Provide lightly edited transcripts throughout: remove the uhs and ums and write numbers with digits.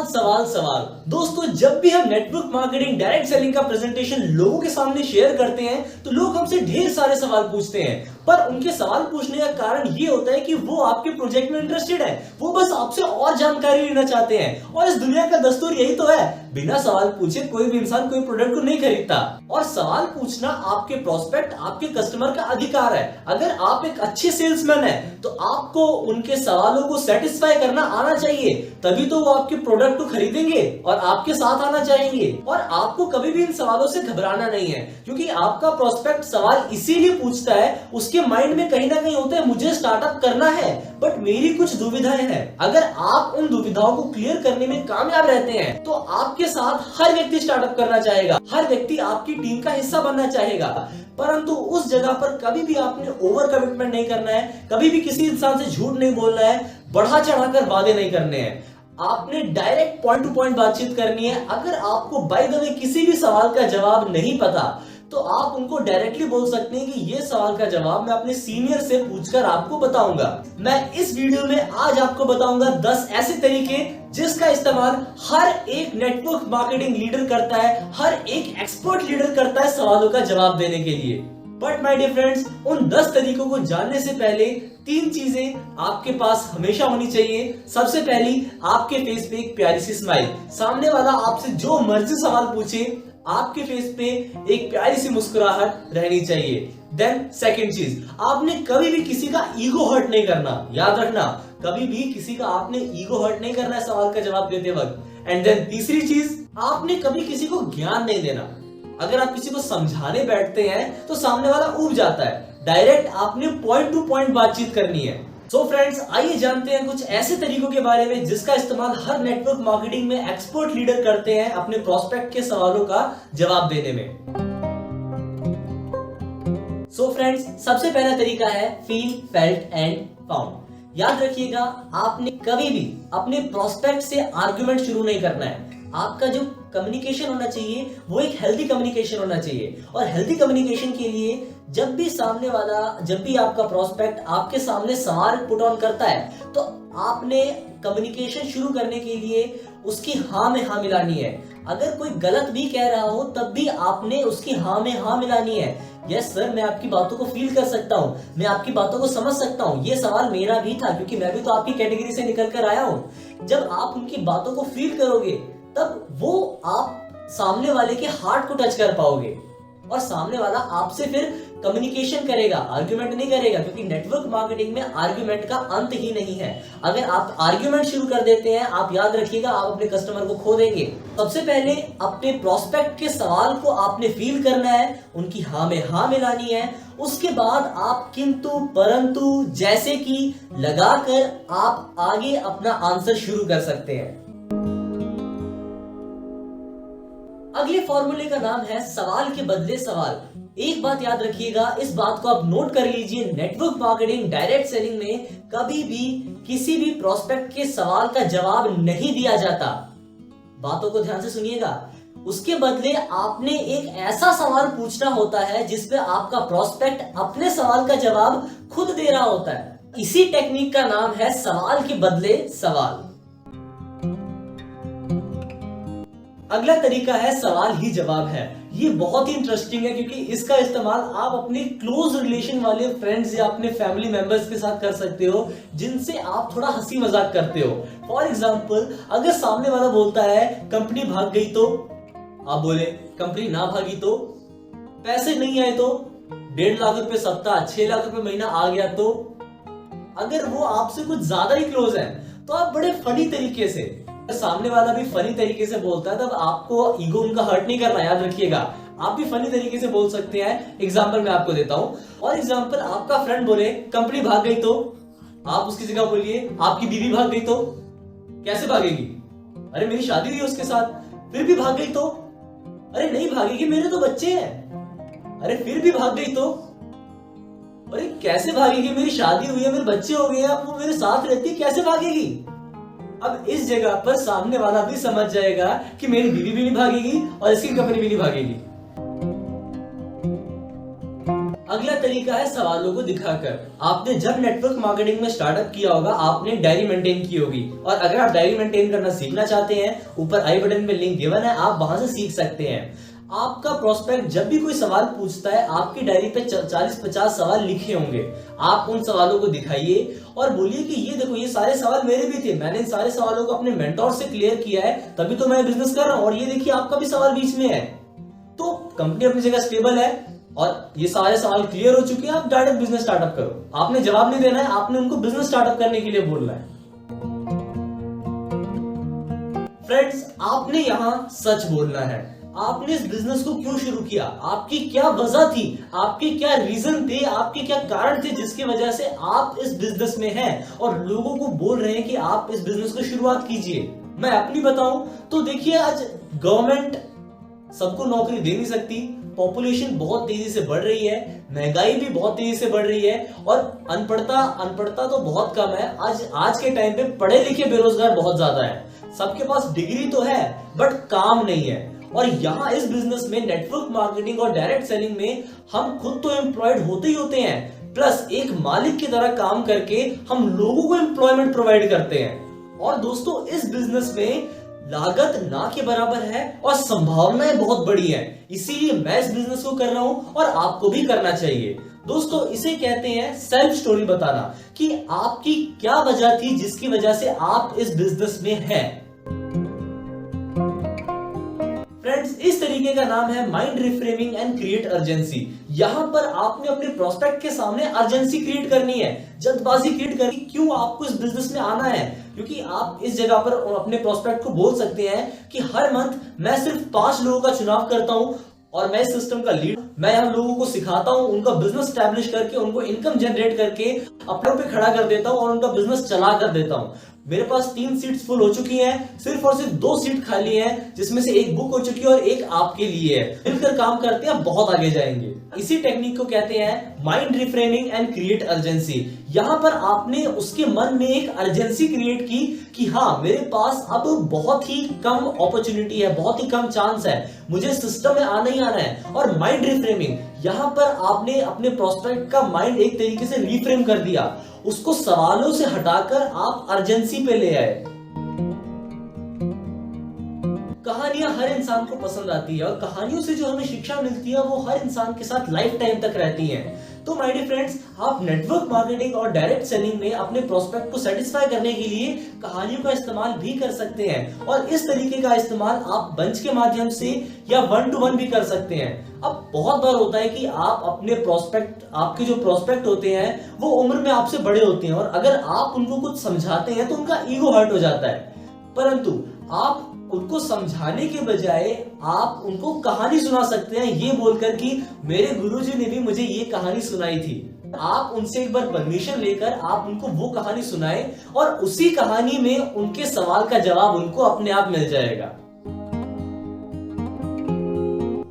सवाल सवाल सवाल। दोस्तों, जब भी हम नेटवर्क मार्केटिंग डायरेक्ट सेलिंग का प्रेजेंटेशन लोगों के सामने शेयर करते हैं तो लोग हमसे ढेर सारे सवाल पूछते हैं, पर उनके सवाल पूछने का कारण ये होता है कि वो आपके प्रोजेक्ट में इंटरेस्टेड है, वो बस आपसे और जानकारी लेना चाहते हैं। और इस दुनिया का दस्तूर यही तो है, बिना सवाल पूछे कोई भी इंसान कोई प्रोडक्ट को नहीं खरीदता। और सवाल पूछना आपके प्रोस्पेक्ट, आपके कस्टमर का अधिकार है। अगर आप एक अच्छे सेल्समैन हैं तो आपको उनके सवालों को सेटिस्फाई करना आना चाहिए, तभी तो वो आपके प्रोडक्ट को खरीदेंगे और आपके साथ आना चाहेंगे। और आपको कभी भी इन सवालों से घबराना नहीं है, क्योंकि आपका प्रोस्पेक्ट सवाल इसीलिए पूछता है, उसके माइंड में कहीं ना कहीं होता है मुझे स्टार्टअप करना है बट मेरी कुछ दुविधाएं हैं। अगर आप उन दुविधाओं को क्लियर करने में कामयाब रहते हैं तो आपके साथ हर व्यक्ति स्टार्टअप करना चाहेगा, हर व्यक्ति आपकी टीम का हिस्सा बनना चाहेगा। परंतु उस जगह पर कभी भी आपने ओवर कमिटमेंट नहीं करना है, कभी भी किसी इंसान से झूठ नहीं बोलना है, बढ़ा चढ़ाकर वादे नहीं करने हैं। आपने डायरेक्ट पॉइंट टू पॉइंट बातचीत करनी है। अगर आपको बाय द वे किसी भी सवाल का जवाब नहीं पता तो आप उनको डायरेक्टली बोल सकते हैं कि ये सवाल का जवाब मैं अपने सीनियर से पूछकर आपको बताऊंगा। मैं इस वीडियो में आज आपको बताऊंगा 10 ऐसे तरीके जिसका इस्तेमाल हर एक नेटवर्क मार्केटिंग लीडर करता है, हर एक एक्सपर्ट लीडर करता है सवालों का जवाब देने के लिए। बट माय डियर फ्रेंड्स, उन 10 तरीकों को जानने से पहले 3 चीजें आपके पास हमेशा होनी चाहिए। सबसे पहली, आपके फेस पे एक प्यारी सी स्माइल। सामने वाला आपसे जो मर्जी सवाल पूछे, आपके फेस पे एक प्यारी सी मुस्कुराहट रहनी चाहिए। देन सेकंड चीज, आपने कभी भी किसी का ईगो हर्ट नहीं करना। याद रखना, कभी भी किसी का आपने ईगो हर्ट नहीं करना है सवाल का जवाब देते वक्त। एंड देन तीसरी चीज, आपने कभी किसी को ज्ञान नहीं देना। अगर आप किसी को समझाने बैठते हैं तो सामने वाला ऊब जाता है। डायरेक्ट आपने पॉइंट टू पॉइंट बातचीत करनी है। सो फ्रेंड्स, आइए जानते हैं कुछ ऐसे तरीकों के बारे में जिसका इस्तेमाल हर नेटवर्क मार्केटिंग में एक्सपर्ट लीडर करते हैं अपने प्रोस्पेक्ट के सवालों का जवाब देने में। सो फ्रेंड्स, सबसे पहला तरीका है फील, फेल्ट एंड फाउंड। याद रखिएगा, आपने कभी भी अपने प्रोस्पेक्ट से आर्गुमेंट शुरू नहीं करना है। आपका जो कम्युनिकेशन होना चाहिए वो एक हेल्दी कम्युनिकेशन होना चाहिए। और हेल्दी कम्युनिकेशन के लिए जब भी आपका प्रोस्पेक्ट आपके सामने सवाल पुट ऑन करता है तो आपने कम्युनिकेशन शुरू करने के लिए उसकी हाँ में हाँ मिलानी है। अगर कोई गलत भी कह रहा हो तब भी आपने उसकी हाँ में हाँ मिलानी है। यस सर, मैं आपकी बातों को फील कर सकता हूँ, मैं आपकी बातों को समझ सकता हूँ, ये सवाल मेरा भी था क्योंकि मैं भी तो आपकी कैटेगरी से निकल कर आया हूँ। जब आप उनकी बातों को फील करोगे तब वो आप सामने वाले के हार्ट को टच कर पाओगे और सामने वाला आपसे फिर कम्युनिकेशन करेगा, आर्ग्यूमेंट नहीं करेगा। क्योंकि नेटवर्क मार्केटिंग में आर्ग्यूमेंट का अंत ही नहीं है। अगर आप आर्ग्यूमेंट शुरू कर देते हैं, आप याद रखिएगा, आप अपने कस्टमर को खो देंगे। सबसे पहले अपने प्रोस्पेक्ट के सवाल को आपने फील करना है, उनकी हाँ में हाँ मिलानी है। उसके बाद आप किंतु परंतु जैसे कि लगाकर आप आगे अपना आंसर शुरू कर सकते हैं। अगले फॉर्मूले का नाम है सवाल के बदले सवाल। एक बात याद रखिएगा, इस बात को आप नोट कर लीजिए, नेटवर्क मार्केटिंग डायरेक्ट सेलिंग में कभी भी किसी भी प्रोस्पेक्ट के सवाल का जवाब नहीं दिया जाता। बातों को ध्यान से सुनिएगा। उसके बदले आपने एक ऐसा सवाल पूछना होता है जिसपे आपका प्रोस्पेक्ट अपने सवाल का जवाब खुद दे रहा होता है। इसी टेक्निक का नाम है सवाल के बदले सवाल। अगला तरीका है सवाल ही जवाब है। ये बहुत ही इंटरेस्टिंग है क्योंकि इसका इस्तेमाल आप अपने क्लोज रिलेशन वाले फ्रेंड्स या अपने फैमिली मेंबर्स के साथ कर सकते हो जिनसे आप थोड़ा हंसी मजाक करते हो। फॉर एग्जांपल, अगर सामने वाला बोलता है कंपनी भाग गई तो आप बोले कंपनी ना भागी तो, पैसे नहीं आए तो, 1.5 लाख रुपए सप्ताह 6 लाख रुपए महीना आ गया तो। अगर वो आपसे कुछ ज्यादा ही क्लोज है तो आप बड़े फनी तरीके से, सामने वाला भी फनी तरीके से बोलता है तब आपको ईगो उनका हर्ट नहीं करना। याद रखिएगा, आप भी फनी तरीके से बोल सकते हैं। एग्जांपल मैं आपको देता हूं। और एग्जांपल, आपका फ्रेंड बोले कंपनी भाग गई तो आप उसकी जगह बोलिए आपकी बीवी भाग गई तो। कैसे भागेगी? अरे मेरी शादी हुई उसके साथ। फिर भी भाग गई तो? अरे नहीं भागेगी, मेरे तो बच्चे हैं। अरे फिर भी भाग गई तो? अरे कैसे भागेगी, मेरी शादी हुई है, मेरे बच्चे हो गए हैं, अब वो मेरे साथ रहती है, कैसे भागेगी? अब इस जगह पर सामने वाला भी समझ जाएगा कि मेरी बीवी भी नहीं भागेगी और इसकी कंपनी भी नहीं भागेगी। अगला तरीका है सवालों को दिखाकर। आपने जब नेटवर्क मार्केटिंग में स्टार्टअप किया होगा, आपने डायरी मेंटेन की होगी, और अगर आप डायरी मेंटेन करना सीखना चाहते हैं, ऊपर आई बटन में लिंक गिवन है, आप वहां से सीख सकते हैं। आपका प्रोस्पेक्ट जब भी कोई सवाल पूछता है, आपकी डायरी पे 40-50 सवाल लिखे होंगे। आप उन सवालों को दिखाइए और बोलिए कि ये देखो, ये सारे सवाल मेरे भी थे, मैंने इन सारे सवालों को अपने मेंटोर से क्लियर किया है, तभी तो मैं बिजनेस कर रहा हूं, और ये देखिए आपका भी सवाल बीच में है। तो कंपनी अपनी जगह स्टेबल है और ये सारे सवाल क्लियर हो चुके हैं, आप डायरेक्ट बिजनेस स्टार्टअप करो। आपने जवाब नहीं देना है, आपने उनको बिजनेस स्टार्टअप करने के लिए बोलना है। फ्रेंड्स, आपने यहां सच बोलना है। आपने इस बिजनेस को क्यों शुरू किया, आपकी क्या वजह थी, आपके क्या रीजन थे, आपके क्या कारण थे जिसकी वजह से आप इस बिजनेस में हैं और लोगों को बोल रहे हैं कि आप इस बिजनेस को शुरुआत कीजिए। मैं अपनी बताऊं तो देखिए, आज गवर्नमेंट सबको नौकरी दे नहीं सकती, पॉपुलेशन बहुत तेजी से बढ़ रही है, महंगाई भी बहुत तेजी से बढ़ रही है, और अनपढ़ता तो बहुत कम है। आज के टाइम पे पढ़े लिखे बेरोजगार बहुत ज्यादा है। सबके पास डिग्री तो है बट काम नहीं है। और यहाँ इस बिजनेस में, नेटवर्क मार्केटिंग और डायरेक्ट सेलिंग में, हम खुद तो एम्प्लॉयड होते ही होते हैं, प्लस एक मालिक की तरह काम करके हम लोगों को एम्प्लॉयमेंट प्रोवाइड करते हैं। और दोस्तों, इस बिजनेस में लागत ना के बराबर है और संभावनाएं बहुत बड़ी हैं, इसीलिए मैं इस बिजनेस को कर रहा हूं और आपको भी करना चाहिए। दोस्तों, इसे कहते हैं सेल्फ स्टोरी बताना, कि आपकी क्या वजह थी जिसकी वजह से आप इस बिजनेस में हैं। फ्रेंड्स, इस तरीके का नाम है mind reframing and create urgency. यहां पर आपने अपने प्रोस्पेक्ट के सामने अर्जेंसी क्रिएट करनी है, जल्दबाजी क्रिएट करनी। क्यों आपको इस बिजनेस में आना है? क्योंकि आप इस जगह पर अपने प्रोस्पेक्ट को बोल सकते हैं कि हर मंथ मैं सिर्फ 5 लोगों का चुनाव करता हूं और मैं इस सिस्टम का लीड, मैं यहाँ लोगों को सिखाता हूं, उनका बिजनेस स्टैब्लिश करके, उनको इनकम जनरेट करके अपने पे खड़ा कर देता हूं और उनका बिजनेस चला कर देता हूं। मेरे पास 3 सीट्स फुल हो चुकी हैं, सिर्फ और सिर्फ 2 सीट खाली हैं, जिसमें से एक बुक हो चुकी है और एक आपके लिए है। मिलकर काम करते हैं, बहुत आगे जाएंगे। इसी टेक्निक को कहते हैं mind reframing and create urgency. यहां पर आपने उसके मन में एक अर्जेंसी क्रिएट की कि हाँ, मेरे पास अब बहुत ही कम अपॉर्चुनिटी है, बहुत ही कम चांस है, मुझे सिस्टम में आना ही आना है। और माइंड रिफ्रेमिंग, यहां पर आपने अपने प्रोस्पेक्ट का माइंड एक तरीके से रिफ्रेम कर दिया, उसको सवालों से हटाकर आप अर्जेंसी पे ले आए। कहानियां हर इंसान को पसंद आती है और कहानियों से जो हमें शिक्षा मिलती है वो हर इंसान के साथ लाइफ टाइम तक रहती है। तो माय डियर फ्रेंड्स, आप नेटवर्क मार्केटिंग और डायरेक्ट सेलिंग में अपने प्रोस्पेक्ट को सेटिस्फाई करने के लिए कहानियों का इस्तेमाल भी कर सकते हैं, और इस तरीके का इस्तेमाल आप बंच के माध्यम से या 1 to 1 भी कर सकते हैं। अब बहुत बार होता है कि आप अपने प्रोस्पेक्ट, आपके जो प्रोस्पेक्ट होते हैं वो उम्र में आपसे बड़े होते हैं, और अगर आप उनको कुछ समझाते हैं तो उनका ईगो हर्ट हो जाता है। परंतु आप उनको समझाने के बजाय आप उनको कहानी सुना सकते हैं, ये बोलकर कि मेरे गुरुजी ने भी मुझे ये कहानी सुनाई थी। आप उनसे एक बार परमिशन लेकर आप उनको वो कहानी सुनाएं और उसी कहानी में उनके सवाल का जवाब उनको अपने आप मिल जाएगा।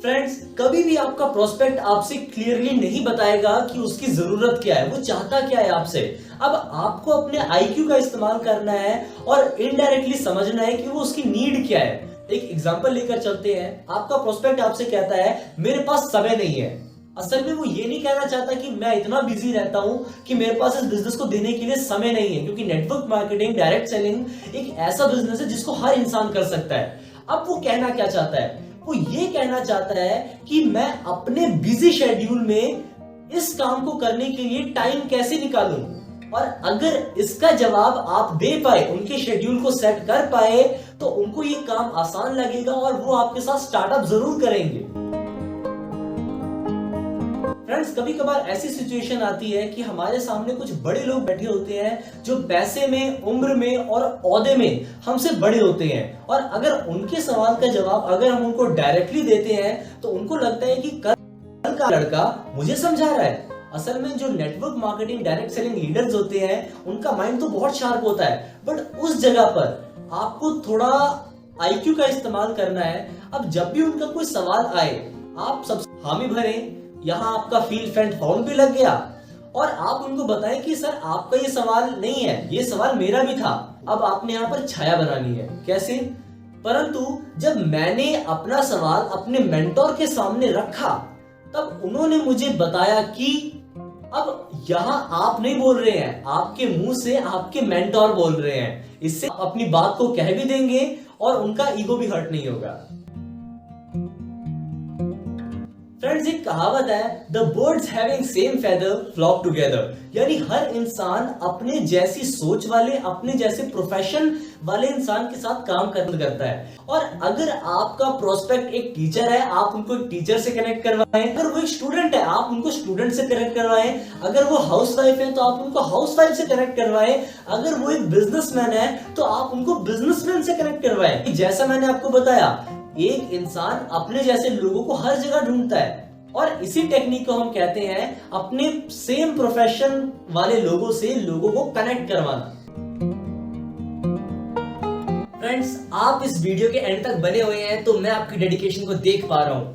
फ्रेंड्स, कभी भी आपका प्रोस्पेक्ट आपसे क्लियरली नहीं बताएगा कि उसकी जरूरत क्या है, वो चाहता क्या है आपसे। अब आपको अपने आईक्यू का इस्तेमाल करना है और इनडायरेक्टली समझना है कि वो उसकी नीड क्या है। एक एग्जांपल लेकर चलते हैं। आपका प्रोस्पेक्ट आपसे कहता है मेरे पास समय नहीं है। असल में वो ये नहीं कहना चाहता कि मैं इतना बिजी रहता हूं कि मेरे पास इस बिजनेस को देने के लिए समय नहीं है, क्योंकि नेटवर्क मार्केटिंग, डायरेक्ट सेलिंग एक ऐसा बिजनेस है जिसको हर इंसान कर सकता है। अब वो कहना क्या चाहता है? वो ये कहना चाहता है कि मैं अपने बिजी शेड्यूल में इस काम को करने के लिए टाइम कैसे निकालूं, और अगर इसका जवाब आप दे पाए, उनके शेड्यूल को सेट कर पाए, तो उनको ये काम आसान लगेगा और वो आपके साथ स्टार्टअप जरूर करेंगे। फ्रेंड्स, कभी कभार ऐसी सिचुएशन आती है कि हमारे सामने कुछ बड़े लोग बैठे होते हैं जो पैसे में, उम्र में और ओहदे में हमसे बड़े होते हैं, और अगर उनके सवाल का जवाब अगर हम उनको डायरेक्टली देते हैं तो उनको लगता है कि कल का लड़का मुझे समझा रहा है। असल में जो network marketing, direct selling leaders होते हैं उनका माइंड तो बहुत शार्प होता है, बट उस जगह पर आपको थोड़ा आईक्यू का इस्तेमाल करना है। अब जब भी उनका कोई सवाल आए, आप सबसे हामी भरें, यहाँ आपका फील फ्रेंड फाउंड भी लग गया, और आप उनको बताएं कि सर आपका ये सवाल नहीं है, ये सवाल मेरा भी था। अब आपने यहाँ पर छाया बनानी है। कैसे? परंतु जब मैंने अपना सवाल अपने मेंटोर के सामने रखा, तब उन्होंने मुझे बताया कि अब यहाँ आप नहीं बोल रहे हैं, आपके मुंह से आपके मेंटोर बोल रहे हैं। इससे आप अपनी बात को कह भी देंगे और उनका ईगो भी हर्ट नहीं होगा। फ्रेंड्स, एक कहावत है, the birds having same feather flock together, यानी हर इंसान अपने जैसी सोच वाले, अपने जैसे प्रोफेशन वाले इंसान के साथ काम करता है। और अगर आपका प्रोस्पेक्ट एक टीचर है, आप उनको एक टीचर से कनेक्ट करवाएं। अगर वो एक स्टूडेंट है, आप उनको स्टूडेंट से कनेक्ट करवाएं। अगर वो हाउसवाइफ है तो आप उनको हाउसवाइफ से कनेक्ट करवाएं। अगर वो एक बिजनेसमैन है तो आप उनको बिजनेसमैन से कनेक्ट करवाएं। जैसा मैंने आपको बताया, एक इंसान अपने जैसे लोगों को हर जगह ढूंढता है और इसी टेक्निक को हम कहते हैं अपने सेम प्रोफेशन वाले लोगों से लोगों को कनेक्ट करवाना। फ्रेंड्स, आप इस वीडियो के एंड तक बने हुए हैं तो मैं आपकी डेडिकेशन को देख पा रहा हूं।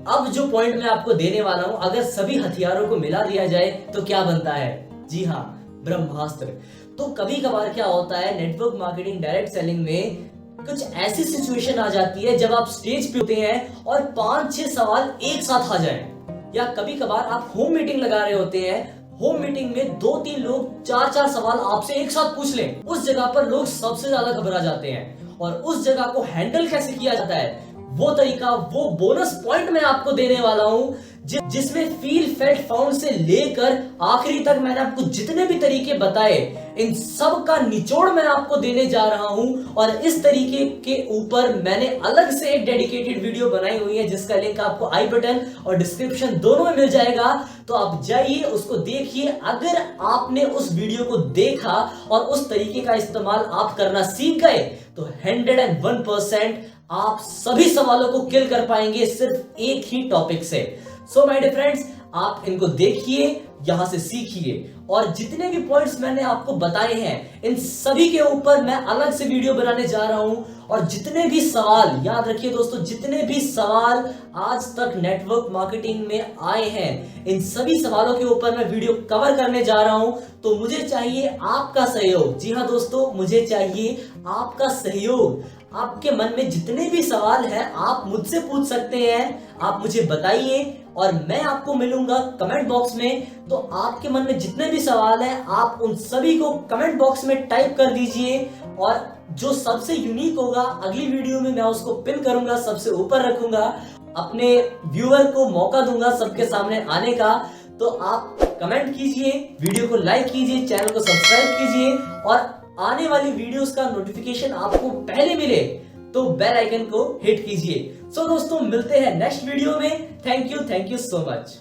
अब जो पॉइंट मैं आपको देने वाला हूं, अगर सभी हथियारों को मिला दिया जाए तो क्या बनता है? जी हाँ, ब्रह्मास्त्र। तो कभी कभार क्या होता है, नेटवर्क मार्केटिंग डायरेक्ट सेलिंग में कुछ ऐसी सिचुएशन आ जाती है जब आप स्टेज पे होते हैं और 5-6 सवाल एक साथ आ जाएं। या कभी कभार आप होम मीटिंग लगा रहे होते हैं, होम मीटिंग में 2-3 लोग 4-4 सवाल आपसे एक साथ पूछ लें। उस जगह पर लोग सबसे ज्यादा घबरा जाते हैं और उस जगह को हैंडल कैसे किया जाता है, वो तरीका, वो बोनस पॉइंट मैं आपको देने वाला हूं, जिसमें फील फेल्ट फाउंड से लेकर आखिरी तक मैंने आपको जितने भी तरीके बताए, इन सब का निचोड़ मैं आपको देने जा रहा हूं। और इस तरीके के ऊपर मैंने अलग से एक डेडिकेटेड वीडियो बनाई हुई है, जिसका लिंक आपको आई बटन और डिस्क्रिप्शन दोनों में मिल जाएगा। तो आप जाइए, उसको देखिए। अगर आपने उस वीडियो को देखा और उस तरीके का इस्तेमाल आप करना सीख गए तो 101% आप सभी सवालों को किल कर पाएंगे सिर्फ एक ही टॉपिक से। सो माय डियर फ्रेंड्स, आप इनको देखिए, यहां से सीखिए और जितने भी पॉइंट्स मैंने आपको बताए हैं, इन सभी के ऊपर मैं अलग से वीडियो बनाने जा रहा हूं। और जितने भी सवाल, याद रखिए दोस्तों, जितने भी सवाल आज तक नेटवर्क मार्केटिंग में आए हैं, इन सभी सवालों के ऊपर मैं वीडियो कवर करने जा रहा हूं। तो मुझे चाहिए आपका सहयोग। जी हाँ दोस्तों, मुझे चाहिए आपका सहयोग। आपके मन में जितने भी सवाल हैं आप मुझसे पूछ सकते हैं, आप मुझे बताइए और मैं आपको मिलूंगा कमेंट बॉक्स में। तो आपके मन में जितने भी सवाल हैं आप उन सभी को कमेंट बॉक्स में टाइप कर दीजिए और जो सबसे यूनिक होगा अगली वीडियो में मैं उसको पिन करूंगा, सबसे ऊपर रखूंगा। अपने व्यूअर को मौका दूंगा सबके सामने आने का। तो आप कमेंट कीजिए, वीडियो को लाइक कीजिए, चैनल को सब्सक्राइब कीजिए और आने वाली वीडियोस का नोटिफिकेशन आपको पहले मिले तो बेल आइकन को हिट कीजिए। सो दोस्तों, मिलते हैं नेक्स्ट वीडियो में। Thank you so much.